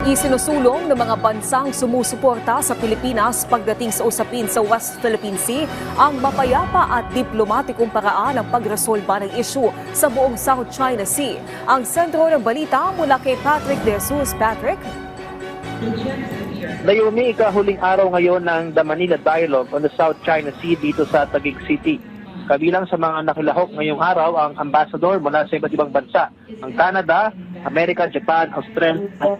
Isinusulong ng mga bansang sumusuporta sa Pilipinas pagdating sa usapin sa West Philippine Sea ang mapayapa at diplomatikong paraan ng pagresolba ng isyu sa buong South China Sea. Ang sentro ng balita mula kay Patrick De Jesus. Patrick? Naomi, ikahuling araw ngayon ng The Manila Dialogue on the South China Sea dito sa Taguig City. Kabilang sa mga nakilahok ngayong araw ang ambassador mula sa iba't ibang bansa, ang Canada, Amerika, Japan, Australia.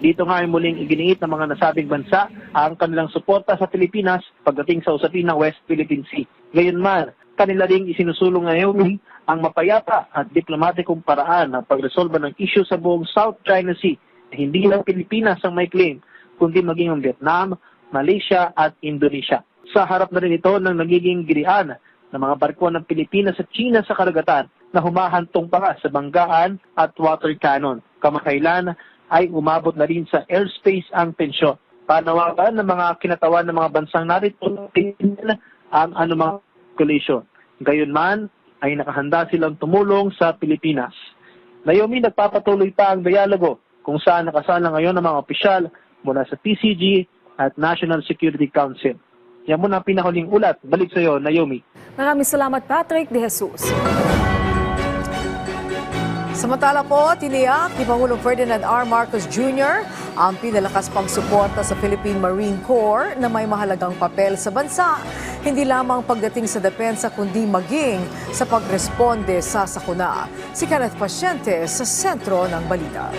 Dito nga ay muling iginiit ng mga nasabing bansa ang kanilang suporta sa Pilipinas pagdating sa usapin ng West Philippine Sea. Gayunman, kanila ring isinusulong ngayon ang mapayapa at diplomatikong paraan ng pagresolba ng isyu sa buong South China Sea. Hindi lang Pilipinas ang may claim, kundi maging ang Vietnam, Malaysia at Indonesia. Sa harap na rin ito ng nagiging girian ng mga barko ng Pilipinas at China sa karagatan na humahantong pa nga sa banggaan at water cannon. Kamakailan ay umabot na rin sa airspace ang tensyon. Panawagan ng mga kinatawan ng mga bansang narito ang anumang collision. Gayunman ay nakahanda silang tumulong sa Pilipinas. Naomi, nagpapatuloy pa ang dialogo kung saan nakasala ngayon ng mga opisyal mula sa PCG at National Security Council. Yan muna ang pinahuling ulat. Balik sa iyo, Naomi. Maraming salamat, Patrick De Jesus. Samantala po, tiniyak ni Pangulong Ferdinand R. Marcos Jr. ang pinalakas pang suporta sa Philippine Marine Corps na may mahalagang papel sa bansa. Hindi lamang pagdating sa depensa kundi maging sa pagresponde sa sakuna. Si Kenneth Pasyente sa sentro ng balita.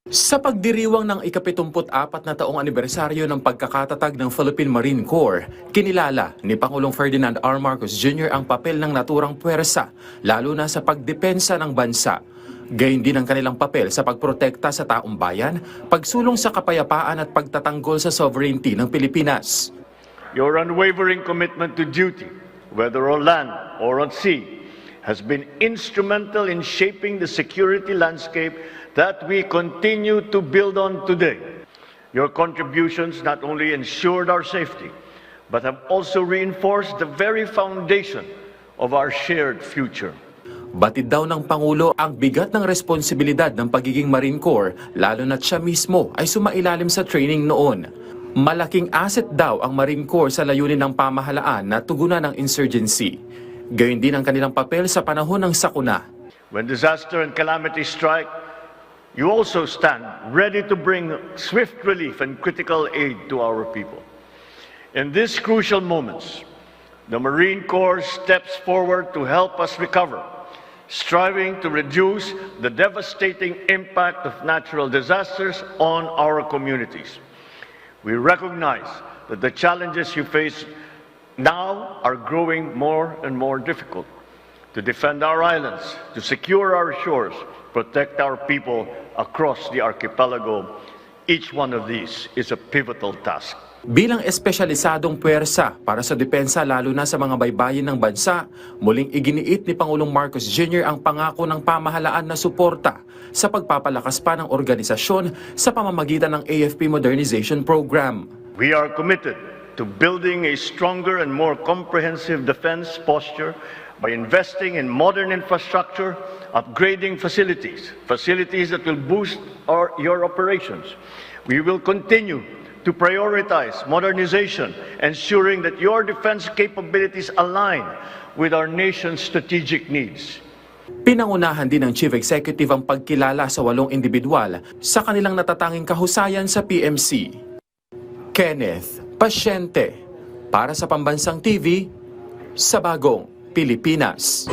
Sa pagdiriwang ng ika-74 na taong anibersaryo ng pagkakatatag ng Philippine Marine Corps, kinilala ni Pangulong Ferdinand R. Marcos Jr. ang papel ng naturang puwersa, lalo na sa pagdepensa ng bansa. Gayon din ang kanilang papel sa pagprotekta sa taong bayan, pagsulong sa kapayapaan at pagtatanggol sa sovereignty ng Pilipinas. Your unwavering commitment to duty, whether on land or on sea, has been instrumental in shaping the security landscape that we continue to build on today. Your contributions not only ensured our safety, but have also reinforced the very foundation of our shared future. Batid daw ng Pangulo ang bigat ng responsibilidad ng pagiging Marine Corps, lalo na't siya mismo ay sumailalim sa training noon. Malaking asset daw ang Marine Corps sa layunin ng pamahalaan na tugunan ng insurgency. Gayon din ang kanilang papel sa panahon ng sakuna. When disaster and calamity strike, you also stand ready to bring swift relief and critical aid to our people. In these crucial moments, the Marine Corps steps forward to help us recover, striving to reduce the devastating impact of natural disasters on our communities. We recognize that the challenges you face now are growing more and more difficult. To defend our islands, to secure our shores, protect our people across the archipelago, each one of these is a pivotal task. Bilang espesyalisadong puwersa para sa depensa lalo na sa mga baybayin ng bansa, muling iginiit ni Pangulong Marcos Jr. ang pangako ng pamahalaan na suporta sa pagpapalakas pa ng organisasyon sa pamamagitan ng AFP Modernization Program. We are committed to building a stronger and more comprehensive defense posture by investing in modern infrastructure, upgrading facilities that will boost your operations. We will continue to prioritize modernization, ensuring that your defense capabilities align with our nation's strategic needs. Pinangunahan din ng Chief Executive ang pagkilala sa 8 individual sa kanilang natatanging kahusayan sa PMC. Kenneth Pasyente, para sa Pambansang TV, sa Bagong Pilipinas.